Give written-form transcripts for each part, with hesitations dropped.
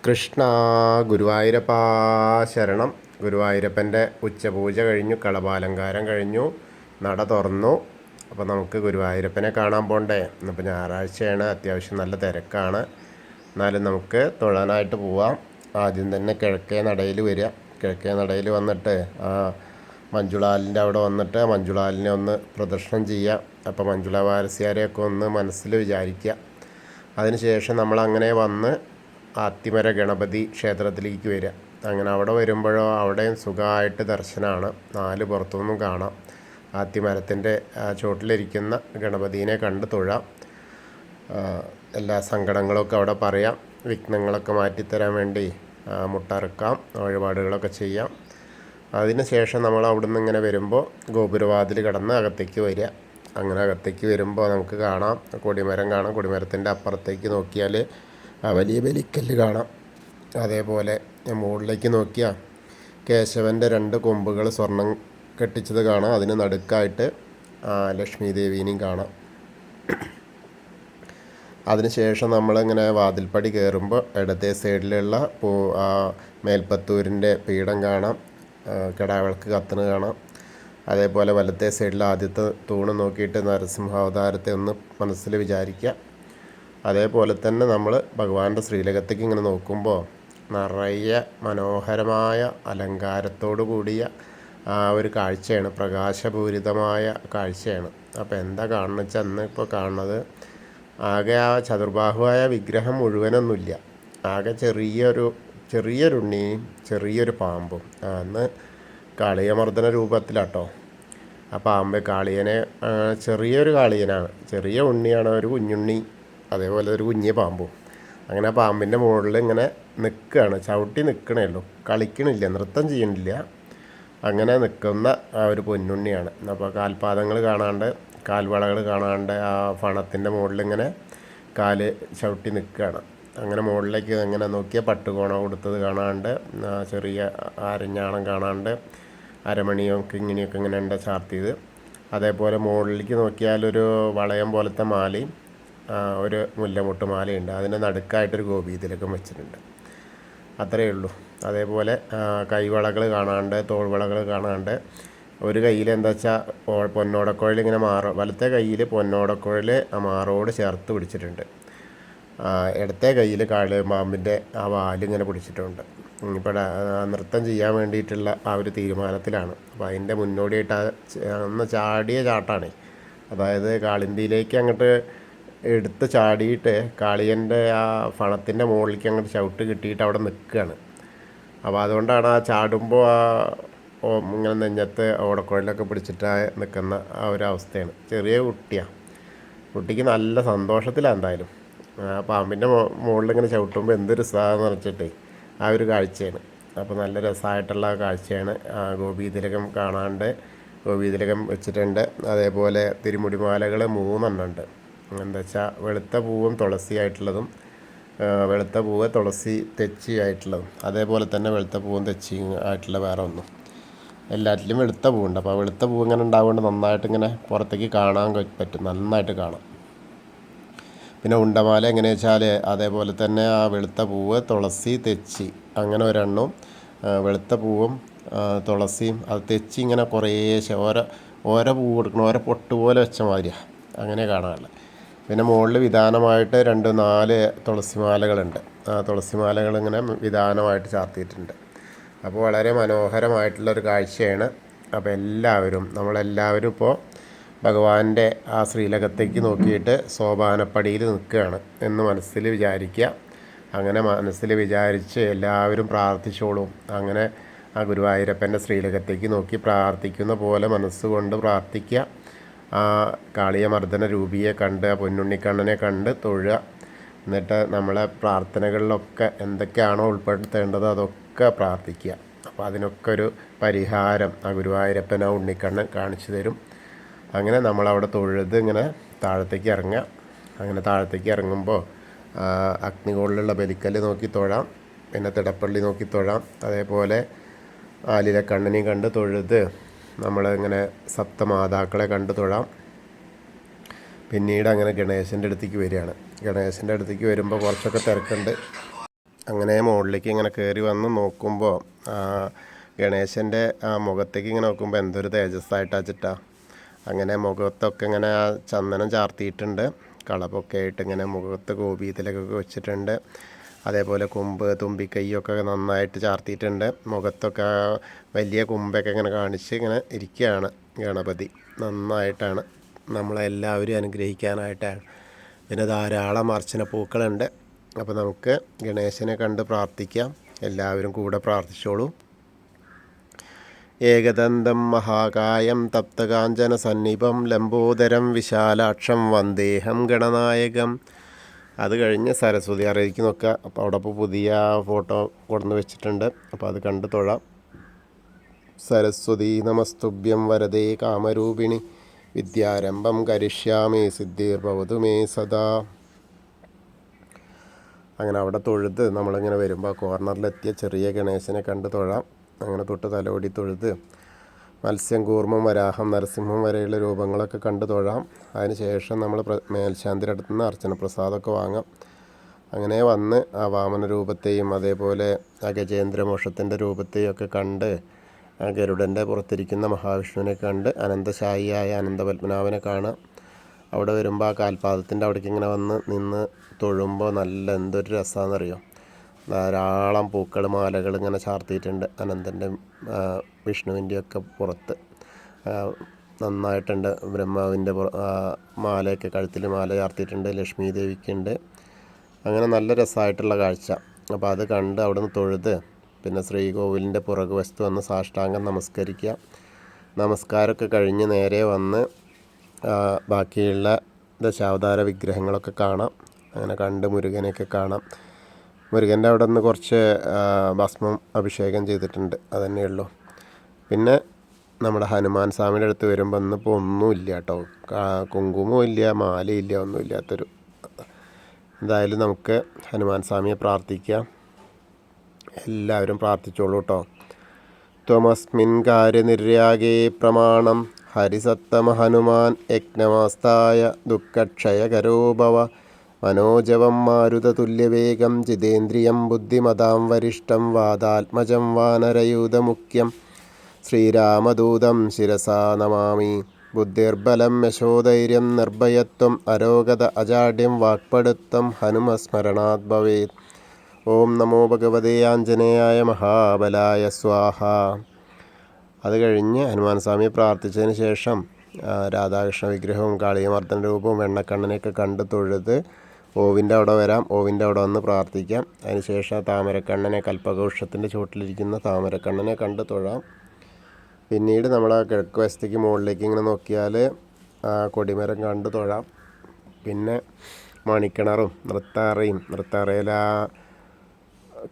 കൃഷ്ണ ഗുരുവായൂരപ്പ ശരണം. ഗുരുവായൂരപ്പൻ്റെ ഉച്ചപൂജ കഴിഞ്ഞു, കളഭാലങ്കാരം കഴിഞ്ഞു, നട തുറന്നു. അപ്പോൾ നമുക്ക് ഗുരുവായൂരപ്പനെ കാണാൻ പോകണ്ടേ? ഇന്നിപ്പോൾ ഞായറാഴ്ചയാണ്, അത്യാവശ്യം നല്ല തിരക്കാണ്. എന്നാലും നമുക്ക് തൊഴാനായിട്ട് പോവാം. ആദ്യം തന്നെ കിഴക്കേ നടയിൽ വരിക. കിഴക്കേ നടയിൽ വന്നിട്ട് മഞ്ജുളാലിൻ്റെ അവിടെ വന്നിട്ട് മഞ്ജുളാലിനെ ഒന്ന് പ്രദക്ഷിണം ചെയ്യുക. അപ്പോൾ മഞ്ജുള വാരസ്യാരെയൊക്കെ ഒന്ന് മനസ്സിൽ വിചാരിക്കുക. അതിനുശേഷം നമ്മളങ്ങനെ വന്ന് ആത്തിമര ഗണപതി ക്ഷേത്രത്തിലേക്ക് വരിക. അങ്ങനെ അവിടെ വരുമ്പോഴോ അവിടെയും സുഖമായിട്ട് ദർശനമാണ്, 4 പുറത്തുനിന്നും കാണാം. ആത്തിമരത്തിൻ്റെ ചുവട്ടിലിരിക്കുന്ന ഗണപതിനെ കണ്ട് തൊഴാം. എല്ലാ സങ്കടങ്ങളൊക്കെ അവിടെ പറയാം, വിഘ്നങ്ങളൊക്കെ മാറ്റിത്തരാൻ വേണ്ടി മുട്ടറക്കാം, വഴിപാടുകളൊക്കെ ചെയ്യാം. അതിന് ശേഷം നമ്മൾ അവിടുന്ന് ഇങ്ങനെ വരുമ്പോൾ ഗോപുരവാതിൽ കടന്ന് അകത്തേക്ക് വരിക. അങ്ങനെ അകത്തേക്ക് വരുമ്പോൾ നമുക്ക് കാണാം, കൊടിമരം കാണാം. കൊടിമരത്തിൻ്റെ അപ്പുറത്തേക്ക് നോക്കിയാൽ വലിയ ബലിക്കല്ല് കാണാം. അതേപോലെ മുകളിലേക്ക് നോക്കിയാൽ കേശവൻ്റെ 2 കൊമ്പുകൾ സ്വർണം കെട്ടിച്ചത് കാണാം. അതിന് നടുക്കായിട്ട് ലക്ഷ്മി ദേവീനെയും കാണാം. അതിനുശേഷം നമ്മളിങ്ങനെ വാതിൽപ്പടി കയറുമ്പോൾ ഇടത്തെ സൈഡിലുള്ള മേൽപ്പത്തൂരിൻ്റെ പീഠം കാണാം, കിടാവിളക്ക് കത്തുന്നത് കാണാം. അതേപോലെ വലത്തെ സൈഡിൽ ആദ്യത്തെ തൂണ് നോക്കിയിട്ട് നരസിംഹാവതാരത്തെ ഒന്ന് മനസ്സിൽ വിചാരിക്കുക. അതേപോലെ തന്നെ നമ്മൾ ഭഗവാന്റെ ശ്രീലകത്തേക്ക് ഇങ്ങനെ നോക്കുമ്പോൾ നിറയെ മനോഹരമായ അലങ്കാരത്തോടു കൂടിയ ഒരു കാഴ്ചയാണ്, പ്രകാശപൂരിതമായ കാഴ്ചയാണ്. അപ്പോൾ എന്താ കാണുന്നത് വെച്ചാൽ അന്ന് ഇപ്പോൾ കാണുന്നത് ആകെ ആ ചതുർബാഹുവായ വിഗ്രഹം മുഴുവനൊന്നുമില്ല, ആകെ ചെറിയൊരുണ്ണിയും ചെറിയൊരു പാമ്പും. അന്ന് കാളിയമർദ്ദന രൂപത്തിലാട്ടോ ആ പാമ്പ്. കാളിയനെ ചെറിയൊരു കാളിയനാണ്, ചെറിയ ഉണ്ണിയാണ്, ഒരു കുഞ്ഞുണ്ണി, അതേപോലെ ഒരു കുഞ്ഞ് പാമ്പും. അങ്ങനെ പാമ്പിൻ്റെ മുകളിൽ ഇങ്ങനെ നിൽക്കുകയാണ്, ചവിട്ടി നിൽക്കണേ ഉള്ളൂ, കളിക്കണില്ല, നൃത്തം ചെയ്യണില്ല. അങ്ങനെ നിൽക്കുന്ന ആ ഒരു പൊന്നുണ്ണിയാണ്. അപ്പോൾ കാൽപാദങ്ങൾ കാണാണ്ട്, കാൽവളകൾ കാണാണ്ട് ആ ഫണത്തിൻ്റെ മുകളിൽ ഇങ്ങനെ കാല് ചവിട്ടി നിൽക്കുകയാണ്. അങ്ങനെ മുകളിലേക്ക് ഇങ്ങനെ നോക്കിയാൽ പട്ടുകോണ കൊടുത്തത് കാണാണ്ട്, ചെറിയ അരഞ്ഞാണം കാണാണ്ട്, അരമണിയൊക്കെ ഇങ്ങനെയൊക്കെ ഇങ്ങനെ ഉണ്ട് ചാർത്തിയത്. അതേപോലെ മുകളിലേക്ക് നോക്കിയാൽ ഒരു വളയം പോലത്തെ മാലയും ഒരു മുല്ലമുട്ട് മാലയുണ്ട്. അതിൻ്റെ നടുക്കായിട്ടൊരു ഗോപീതിലകം വെച്ചിട്ടുണ്ട്. അത്രയേ ഉള്ളൂ. അതേപോലെ കൈവളകൾ കാണാണ്ട്, തോൾവളകൾ കാണാണ്ട്, ഒരു കയ്യിൽ എന്താ വെച്ചാൽ പൊന്നോടക്കുഴൽ ഇങ്ങനെ വലത്തെ കയ്യിൽ പൊന്നോടക്കുഴൽ ആ മാറോട് ചേർത്ത് പിടിച്ചിട്ടുണ്ട്. ഇടത്തെ കയ്യിൽ കാളിപാമ്പിൻ്റെ ആ വാലിങ്ങനെ പിടിച്ചിട്ടുണ്ട്. ഇപ്പോൾ നൃത്തം ചെയ്യാൻ വേണ്ടിയിട്ടുള്ള ആ ഒരു തീരുമാനത്തിലാണ്. അപ്പോൾ അതിൻ്റെ മുന്നോടിയായിട്ട് അന്ന് ചാടിയ ചാട്ടാണ്. അതായത് കാളിന്തിയിലേക്ക് അങ്ങോട്ട് എടുത്ത് ചാടിയിട്ട് കാളിയൻ്റെ ആ ഫണത്തിൻ്റെ മുകളിലേക്ക് അങ്ങോട്ട് ചവിട്ട് കിട്ടിയിട്ട് അവിടെ നിൽക്കുകയാണ്. അപ്പോൾ അതുകൊണ്ടാണ് ആ ചാടുമ്പോൾ ഇങ്ങനെ നെഞ്ഞത്ത് ഓടക്കുഴലൊക്കെ പിടിച്ചിട്ട് നിൽക്കുന്ന ആ ഒരു അവസ്ഥയാണ്. ചെറിയ കുട്ടിയാണ്, കുട്ടിക്ക് നല്ല സന്തോഷത്തിലാണ് എന്തായാലും. ആ പാമ്പിൻ്റെ മുകളിൽ ഇങ്ങനെ ചവിട്ടുമ്പോൾ എന്തൊരു രസമാണെന്ന് പറഞ്ഞിട്ടേ ആ ഒരു കാഴ്ചയാണ്. അപ്പോൾ നല്ല രസമായിട്ടുള്ള കാഴ്ചയാണ്. ഗോപീതിലകം കാണാണ്ട്, ഗോപീതിലകം വെച്ചിട്ടുണ്ട്. അതേപോലെ തിരുമുടിമാലകൾ 3 ഉണ്ട്. എന്താ വെച്ചാൽ വെളുത്ത പൂവും തുളസി ആയിട്ടുള്ളതും, വെളുത്ത പൂവ് തുളസി തെച്ചി ആയിട്ടുള്ളതും, അതേപോലെ തന്നെ വെളുത്ത പൂവും തെച്ചി ആയിട്ടുള്ള വേറെ ഒന്നും. എല്ലാറ്റിലും വെളുത്ത പൂവുണ്ട്. അപ്പോൾ ആ വെളുത്ത പൂവ് ഇങ്ങനെ ഉണ്ടാവുകൊണ്ട് നന്നായിട്ട് ഇങ്ങനെ പുറത്തേക്ക് കാണാൻ പറ്റും, നന്നായിട്ട് കാണാം. പിന്നെ ഉണ്ടമാല എങ്ങനെയാ വെച്ചാൽ അതേപോലെ തന്നെ ആ വെളുത്ത പൂവ് തുളസി തെച്ചി അങ്ങനെ ഒരെണ്ണവും, വെളുത്ത പൂവും തുളസിയും അത് തെച്ചി ഇങ്ങനെ കുറേശ്ശെ ഓരോ പൂവ് കൊടുക്കണം, ഓരോ പൊട്ട് പോലെ വെച്ച മാതിരിയാണ്, അങ്ങനെ കാണാനുള്ളത്. പിന്നെ മുകളിൽ വിധാനമായിട്ട് 4 തുളസിമാലകളുണ്ട്. ആ തുളസിമാലകൾ ഇങ്ങനെ വിധാനമായിട്ട് ചാർത്തിയിട്ടുണ്ട്. അപ്പോൾ വളരെ മനോഹരമായിട്ടുള്ളൊരു കാഴ്ചയാണ്. അപ്പോൾ നമ്മളെല്ലാവരും ഇപ്പോൾ ഭഗവാന്റെ ആ ശ്രീലകത്തേക്ക് നോക്കിയിട്ട് സോപാനപ്പടിയിൽ നിൽക്കുകയാണ് എന്ന് മനസ്സിൽ വിചാരിക്കുക. അങ്ങനെ മനസ്സിൽ വിചാരിച്ച് എല്ലാവരും പ്രാർത്ഥിച്ചോളും. അങ്ങനെ ആ ഗുരുവായൂരപ്പൻ്റെ ശ്രീലകത്തേക്ക് നോക്കി പ്രാർത്ഥിക്കുന്ന പോലെ മനസ്സുകൊണ്ട് പ്രാർത്ഥിക്കുക. ആ കാളിയമർദ്ദന രൂപിയെ കണ്ട്, ആ പൊന്നുണ്ണിക്കണ്ണനെ കണ്ട് തൊഴുക. എന്നിട്ട് നമ്മളെ പ്രാർത്ഥനകളിലൊക്കെ എന്തൊക്കെയാണോ ഉൾപ്പെടുത്തേണ്ടത് അതൊക്കെ പ്രാർത്ഥിക്കുക. അപ്പോൾ അതിനൊക്കെ ഒരു പരിഹാരം ആ ഗുരുവായൂരപ്പൻ ആ ഉണ്ണിക്കണ്ണൻ കാണിച്ചു തരും. അങ്ങനെ നമ്മളവിടെ തൊഴുത് ഇങ്ങനെ താഴത്തേക്ക് ഇറങ്ങുക. അങ്ങനെ താഴത്തേക്ക് ഇറങ്ങുമ്പോൾ അഗ്നികോളിലുള്ള ബലിക്കല്ല് നോക്കി തൊഴാം, പിന്നെ തിടപ്പള്ളി നോക്കി തൊഴാം. അതേപോലെ ആലിലക്കണ്ണനെയും കണ്ട് തൊഴുത് നമ്മളിങ്ങനെ സപ്തമാതാക്കളെ കണ്ട് തൊഴാം. പിന്നീട് അങ്ങനെ ഗണേശൻ്റെ അടുത്തേക്ക് വരികയാണ്. ഗണേശൻ്റെ അടുത്തേക്ക് വരുമ്പോൾ കുറച്ചൊക്കെ തിരക്കുണ്ട്. അങ്ങനെ മുകളിലേക്ക് ഇങ്ങനെ കയറി വന്ന് നോക്കുമ്പോൾ ഗണേശൻ്റെ ആ മുഖത്തേക്ക് ഇങ്ങനെ നോക്കുമ്പോൾ എന്തൊരു തേജസ്സായിട്ടാ ചിട്ടാ. അങ്ങനെ മുഖത്തൊക്കെ ഇങ്ങനെ ആ ചന്ദനം ചാർത്തിയിട്ടുണ്ട്, കളപ്പൊക്കെ ആയിട്ട് ഇങ്ങനെ മുഖത്ത് ഗോപീതിലൊക്കെ വെച്ചിട്ടുണ്ട്. അതേപോലെ കൊമ്പ് തുമ്പിക്കൈയൊക്കെ നന്നായിട്ട് ചാർത്തിയിട്ടുണ്ട്. മുഖത്തൊക്കെ വലിയ കൊമ്പൊക്കെ ഇങ്ങനെ കാണിച്ച് ഇങ്ങനെ ഇരിക്കുകയാണ് ഗണപതി. നന്നായിട്ടാണ് നമ്മളെല്ലാവരും അനുഗ്രഹിക്കാനായിട്ടാണ്. പിന്നെ ധാരാളം അർച്ചന പൂക്കളുണ്ട്. അപ്പോൾ നമുക്ക് ഗണേശനെ കണ്ട് പ്രാർത്ഥിക്കാം. എല്ലാവരും കൂടെ പ്രാർത്ഥിച്ചോളൂ. ഏകദന്തം മഹാകായം തപ്തകാഞ്ചന സന്നിഭം ലംബോദരം വിശാലാക്ഷം വന്ദേഹം ഗണനായകം. അത് കഴിഞ്ഞ് സരസ്വതി അറിയിക്കുന്നൊക്കെ. അപ്പോൾ അവിടെ ഇപ്പോൾ പുതിയ ഫോട്ടോ കൊണ്ടുവന്ന് വെച്ചിട്ടുണ്ട്. അപ്പോൾ അത് കണ്ട് തൊഴാം. സരസ്വതി നമസ്തുഭ്യം വരദേ കാമരൂപിണി വിദ്യാരംഭം കരിഷ്യാമി സിദ്ധിർഭവതു മേ സദാ. അങ്ങനെ അവിടെ തൊഴുത് നമ്മളിങ്ങനെ വരുമ്പോൾ കോർണറിലെത്തിയ ചെറിയ ഗണേശനെ കണ്ട് തൊഴാം. അങ്ങനെ തൊട്ട് തലോടി തൊഴുത് മത്സ്യം, കൂർമ്മം, വരാഹം, നരസിംഹം വരെയുള്ള രൂപങ്ങളൊക്കെ കണ്ട് തൊഴാം. അതിന് ശേഷം നമ്മൾ മേൽശാന്തിയുടെ അടുത്ത് നിന്ന് അർച്ചന പ്രസാദമൊക്കെ വാങ്ങാം. അങ്ങനെ വന്ന് ആ വാമന രൂപത്തെയും അതേപോലെ ആ ഗജേന്ദ്രമോക്ഷത്തിൻ്റെ രൂപത്തെയും ഒക്കെ കണ്ട് ആ ഗരുഡൻ്റെ പുറത്തിരിക്കുന്ന മഹാവിഷ്ണുവിനെ കണ്ട് അനന്തശായിയായ അനന്തപത്മനാഭനെ കാണാം. അവിടെ വരുമ്പോൾ ആ കാൽപാദത്തിൻ്റെ അവിടേക്ക് ഇങ്ങനെ വന്ന് നിന്ന് തൊഴുമ്പോൾ നല്ല എന്തൊരു രസമാണെന്നറിയോ. ധാരാളം പൂക്കൾ, മാലകൾ ഇങ്ങനെ ചാർത്തിയിട്ടുണ്ട് അനന്തൻ്റെ വിഷ്ണുവിൻ്റെയൊക്കെ പുറത്ത്. നന്നായിട്ടുണ്ട്. ബ്രഹ്മാവിൻ്റെ മാലയൊക്കെ കഴുത്തിൽ മാല ചാർത്തിയിട്ടുണ്ട്. ലക്ഷ്മി ദേവിക്കുണ്ട്. അങ്ങനെ നല്ല രസമായിട്ടുള്ള കാഴ്ച. അപ്പോൾ അത് കണ്ട് അവിടെ നിന്ന് തൊഴുത് പിന്നെ ശ്രീകോവിലിൻ്റെ പുറകു വശത്ത് വന്ന് സാഷ്ടാംഗം നമസ്കരിക്കുക. നമസ്കാരമൊക്കെ കഴിഞ്ഞ് നേരെ വന്ന് ബാക്കിയുള്ള ദശാവതാര വിഗ്രഹങ്ങളൊക്കെ കാണാം. അങ്ങനെ കണ്ട് മുരുകനെയൊക്കെ കാണാം. മുരുകൻ്റെ അവിടെ നിന്ന് കുറച്ച് ഭസ്മം അഭിഷേകം ചെയ്തിട്ടുണ്ട്, അതന്നെ ഉള്ളൂ. പിന്നെ നമ്മുടെ ഹനുമാൻ സ്വാമിയുടെ അടുത്ത് വരുമ്പോൾ ഇന്നിപ്പോൾ ഒന്നുമില്ല കേട്ടോ. കുങ്കുമവും ഇല്ല, മാലയില്ല, ഒന്നുമില്ലാത്തൊരു. എന്തായാലും നമുക്ക് ഹനുമാൻ സ്വാമിയെ പ്രാർത്ഥിക്കാം. എല്ലാവരും പ്രാർത്ഥിച്ചോളൂ കേട്ടോ. ത്വമസ്മിൻ കാര്യനിര്യാഗേ പ്രമാണം ഹരിസത്തമ ഹനുമാൻ യജ്ഞമാസ്തായ ദുഃഖക്ഷയകരോ ഭവ മനോജവം മാരുതതുല്യവേഗം ജിതേന്ദ്രിയം ബുദ്ധിമതാം വരിഷ്ഠം വാതാത്മജം വാനരയൂഥമുഖ്യം ശ്രീരാമദൂതം ശിരസാ നമാമി. ബുദ്ധിർബലം യശോധൈര്യം നിർഭയത്വം അരോഗത അജാഡ്യം വാക്പടുത്തം ഹനുമസ്മരണാത് ഭവേത്. ഓം നമോ ഭഗവതേ ആഞ്ജനേയായ മഹാബലായ സ്വാഹ. അത് കഴിഞ്ഞ് ഹനുമാൻ സ്വാമിയെ പ്രാർത്ഥിച്ചതിന് ശേഷം രാധാകൃഷ്ണ വിഗ്രഹവും കാളിയമർദ്ദന രൂപവും വെണ്ണക്കണ്ണനെയൊക്കെ കണ്ട് തൊഴുത് ഓവിൻ്റെ അവിടെ വരാം. ഓവിൻ്റെ അവിടെ വന്ന് പ്രാർത്ഥിക്കാം. അതിനുശേഷം താമരക്കണ്ണനെ, കൽപ്പകവൃക്ഷത്തിൻ്റെ ചുവട്ടിലിരിക്കുന്ന താമരക്കണ്ണനെ കണ്ട് തൊഴാം. പിന്നീട് നമ്മൾ ആ കിഴക്ക് വശത്തേക്ക് മുകളിലേക്ക് ഇങ്ങനെ നോക്കിയാൽ കൊടിമരം കണ്ട് തൊഴാം. പിന്നെ മണിക്കിണറും നൃത്താറയിൽ ആ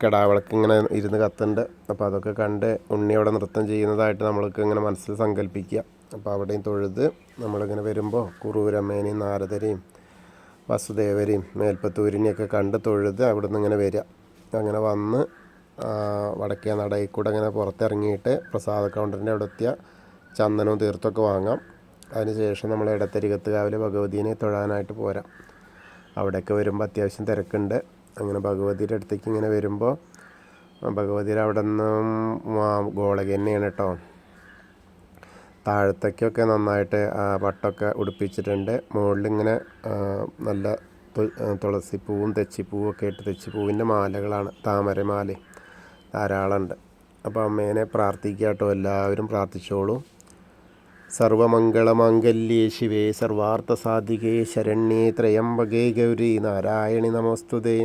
കിടാവിളക്ക് ഇങ്ങനെ ഇരുന്ന് കത്തുന്നുണ്ട്. അപ്പോൾ അതൊക്കെ കണ്ട് ഉണ്ണി അവിടെ നൃത്തം ചെയ്യുന്നതായിട്ട് നമ്മൾക്ക് ഇങ്ങനെ മനസ്സിൽ സങ്കല്പിക്കുക. അപ്പോൾ അവിടെയും തൊഴുത് നമ്മളിങ്ങനെ വരുമ്പോൾ കുറൂരമ്മേനെയും നാരദരെയും വസുദേവരെയും മേൽപ്പത്തൂരിനെയൊക്കെ കണ്ട് തൊഴുത് അവിടെ നിന്ന് ഇങ്ങനെ വരിക. അങ്ങനെ വന്ന് വടക്കേ നടയിൽ കൂടെ അങ്ങനെ പുറത്തിറങ്ങിയിട്ട് പ്രസാദ കൗണ്ടറിൻ്റെ അവിടെ എത്തിയ ചന്ദനവും തീർത്തൊക്കെ വാങ്ങാം. അതിനുശേഷം നമ്മൾ ഇടത്തരികത്തുകാവിലെ ഭഗവതീനെ തൊഴാനായിട്ട് പോരാം. അവിടെയൊക്കെ വരുമ്പോൾ അത്യാവശ്യം തിരക്കുണ്ട്. അങ്ങനെ ഭഗവതിയുടെ അടുത്തേക്ക് ഇങ്ങനെ വരുമ്പോൾ ഭഗവതിയുടെ അവിടെ നിന്നും ഗോളക തന്നെയാണ് കേട്ടോ. താഴത്തേക്കൊക്കെ നന്നായിട്ട് പട്ടൊക്കെ ഉടുപ്പിച്ചിട്ടുണ്ട്. മുകളിലിങ്ങനെ നല്ല തുളസിപ്പൂവും തെച്ചിപ്പൂവും ഒക്കെ ഇട്ട്, തെച്ചിപ്പൂവിൻ്റെ മാലകളാണ്, താമരമാല ധാരാളമുണ്ട്. അപ്പോൾ അമ്മേനെ പ്രാർത്ഥിക്കുക കേട്ടോ. എല്ലാവരും പ്രാർത്ഥിച്ചോളൂ. സർവമംഗളമാംഗല്യേ ശിവേ സർവാർത്ഥസാധികേ ശരണ്യേ ത്രയംബകേ ഗൗരി നാരായണി നമോസ്തുതേ.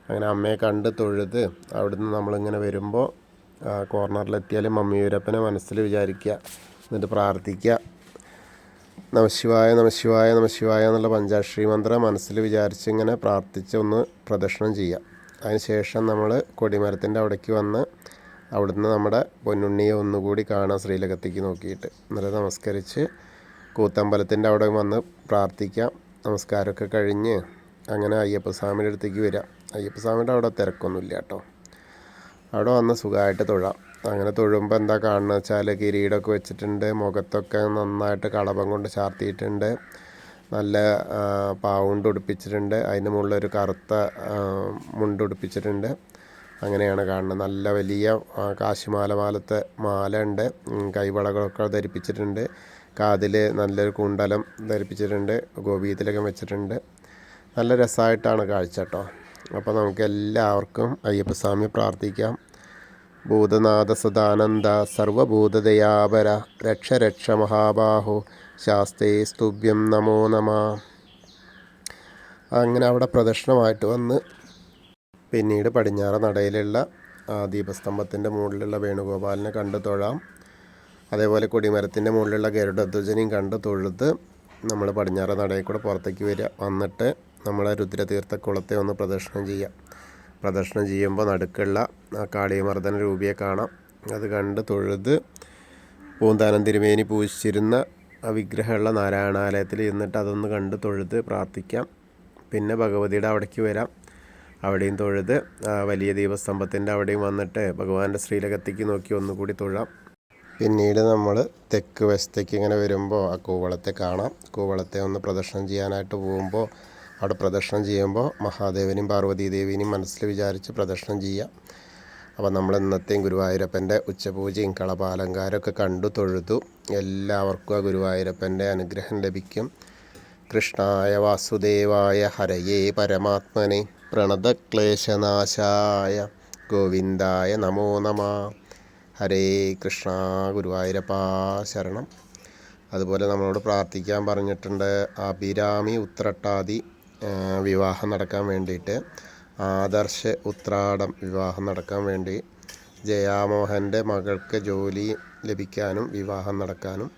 അങ്ങനെ അമ്മയെ കണ്ട് തൊഴുത് അവിടുന്ന് നമ്മളിങ്ങനെ വരുമ്പോൾ കോർണറിലെത്തിയാൽ മമ്മിയൂരപ്പനെ മനസ്സിൽ വിചാരിക്കുക. എന്നിട്ട് പ്രാർത്ഥിക്കുക. നമശിവായ നമശിവായ നമശിവായ എന്നുള്ള പഞ്ചാക്ഷരി മന്ത്രം മനസ്സിൽ വിചാരിച്ച് ഇങ്ങനെ പ്രാർത്ഥിച്ച് ഒന്ന് പ്രദക്ഷിണം ചെയ്യുക. അതിനുശേഷം നമ്മൾ കൊടിമരത്തിൻ്റെ അവിടേക്ക് വന്ന് അവിടുന്ന് നമ്മുടെ പൊന്നുണ്ണിയെ ഒന്നുകൂടി കാണാം ശ്രീലകത്തേക്ക് നോക്കിയിട്ട്. എന്നിട്ട് നമസ്കരിച്ച് കൂത്തമ്പലത്തിൻ്റെ അവിടെ വന്ന് പ്രാർത്ഥിക്കാം. നമസ്കാരമൊക്കെ കഴിഞ്ഞ് അങ്ങനെ അയ്യപ്പസ്വാമിയുടെ അടുത്തേക്ക് വരിക. അയ്യപ്പസ്വാമിയുടെ അവിടെ തിരക്കൊന്നുമില്ല കേട്ടോ. അവിടെ വന്ന് സുഖമായിട്ട് തൊഴാം. അങ്ങനെ തൊഴുമ്പോൾ എന്താ കാണുന്നത് വെച്ചാൽ കിരീടമൊക്കെ വെച്ചിട്ടുണ്ട്. മുഖത്തൊക്കെ നന്നായിട്ട് കളഭം കൊണ്ട് ചാർത്തിയിട്ടുണ്ട്. നല്ല പാവുണ്ട് ഉടുപ്പിച്ചിട്ടുണ്ട്. അതിന് മുകളിലൊരു കറുത്ത മുണ്ട് ഉടുപ്പിച്ചിട്ടുണ്ട്. അങ്ങനെയാണ് കാണുന്നത്. നല്ല വലിയ കാശിമാല പോലത്തെ മാല ഉണ്ട്. കൈവളകളൊക്കെ ധരിപ്പിച്ചിട്ടുണ്ട്. കാതിൽ നല്ലൊരു കുണ്ടലം ധരിപ്പിച്ചിട്ടുണ്ട്. ഗോപീതിലകം വെച്ചിട്ടുണ്ട്. നല്ല രസമായിട്ടാണ് കാഴ്ച കേട്ടോ. അപ്പോൾ നമുക്ക് എല്ലാവർക്കും അയ്യപ്പസ്വാമി പ്രാർത്ഥിക്കാം. ഭൂതനാഥ സദാനന്ദ സർവഭൂതദയാപര രക്ഷ രക്ഷ മഹാബാഹു ശാസ്തേ സ്തുഭ്യം നമോ നമ. അങ്ങനെ അവിടെ പ്രദക്ഷിണമായിട്ട് വന്ന് പിന്നീട് പടിഞ്ഞാറ് നടയിലുള്ള ദീപസ്തംഭത്തിൻ്റെ മുകളിലുള്ള വേണുഗോപാലിനെ കണ്ടു തൊഴാം. അതേപോലെ കൊടിമരത്തിൻ്റെ മുകളിലുള്ള ഗരുഡധ്വജനെയും കണ്ട് തൊഴുത് നമ്മൾ പടിഞ്ഞാറ് നടയിൽ കൂടെ പുറത്തേക്ക് വരിക. വന്നിട്ട് നമ്മളെ രുദ്രതീർത്ഥക്കുളത്തെ ഒന്ന് പ്രദക്ഷിണം ചെയ്യുക. പ്രദക്ഷിണം ചെയ്യുമ്പോൾ നടുക്കുള്ള കാളിയമർദ്ദന രൂപിയെ കാണാം. അത് കണ്ട് തൊഴുത് പൂന്താനം തിരുമേനി പൂജിച്ചിരുന്ന വിഗ്രഹമുള്ള നാരായണാലയത്തിൽ ഇരുന്നിട്ട് അതൊന്ന് കണ്ട് തൊഴുത് പ്രാർത്ഥിക്കാം. പിന്നെ ഭഗവതിയുടെ അവിടേക്ക് വരാം. അവിടെയും തൊഴുത് വലിയ ദീപസ്തംഭത്തിൻ്റെ അവിടെയും വന്നിട്ട് ഭഗവാന്റെ ശ്രീലകത്തേക്ക് നോക്കി ഒന്നുകൂടി തൊഴാം. പിന്നീട് നമ്മൾ തെക്ക് വശത്തേക്ക് ഇങ്ങനെ വരുമ്പോൾ ആ കൂവളത്തെ കാണാം. കൂവളത്തെ ഒന്ന് പ്രദക്ഷിണം ചെയ്യാനായിട്ട് പോകുമ്പോൾ അവിടെ പ്രദക്ഷിണം ചെയ്യുമ്പോൾ മഹാദേവനെയും പാർവതീദേവിനെയും മനസ്സിൽ വിചാരിച്ച് പ്രദക്ഷിണം ചെയ്യുക. അപ്പോൾ നമ്മൾ ഇന്നത്തെയും ഗുരുവായൂരപ്പൻ്റെ ഉച്ചപൂജയും കളഭാലങ്കാരമൊക്കെ കണ്ടു തൊഴുതു. എല്ലാവർക്കും ആ ഗുരുവായൂരപ്പൻ്റെ അനുഗ്രഹം ലഭിക്കും. കൃഷ്ണായ വാസുദേവായ ഹരയേ പരമാത്മനെ പ്രണതക്ലേശനാശായ ഗോവിന്ദായ നമോ നമ. ഹരേ കൃഷ്ണ. ഗുരുവായൂരപ്പാ ശരണം. അതുപോലെ നമ്മളോട് പ്രാർത്ഥിക്കാൻ പറഞ്ഞിട്ടുണ്ട്. അഭിരാമി ഉത്രട്ടാതി വിവാഹം നടക്കാൻ വേണ്ടിയിട്ട്, ആദർശ് ഉത്രാടം വിവാഹം നടക്കാൻ വേണ്ടി, ജയാമോഹൻ്റെ മകൾക്ക് ജോലി ലഭിക്കാനും വിവാഹം നടക്കാനും,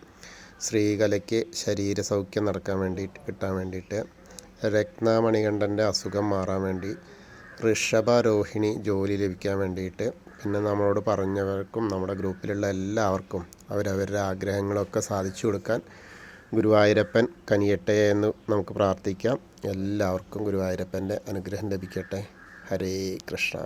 ശ്രീകലയ്ക്ക് ശരീരസൗഖ്യം കിട്ടാൻ വേണ്ടിയിട്ട്, രത്നമണികണ്ഠൻ്റെ അസുഖം മാറാൻ വേണ്ടി, ഋഷഭരോഹിണി ജോലി ലഭിക്കാൻ വേണ്ടിയിട്ട്, പിന്നെ നമ്മളോട് പറഞ്ഞവർക്കും നമ്മുടെ ഗ്രൂപ്പിലുള്ള എല്ലാവർക്കും അവരവരുടെ ആഗ്രഹങ്ങളൊക്കെ സാധിച്ചു കൊടുക്കാൻ ഗുരുവായൂരപ്പൻ കനിയട്ടെ എന്ന് നമുക്ക് പ്രാർത്ഥിക്കാം. എല്ലാവർക്കും ഗുരുവായൂരപ്പൻ്റെ അനുഗ്രഹം ലഭിക്കട്ടെ. ഹരേ കൃഷ്ണ.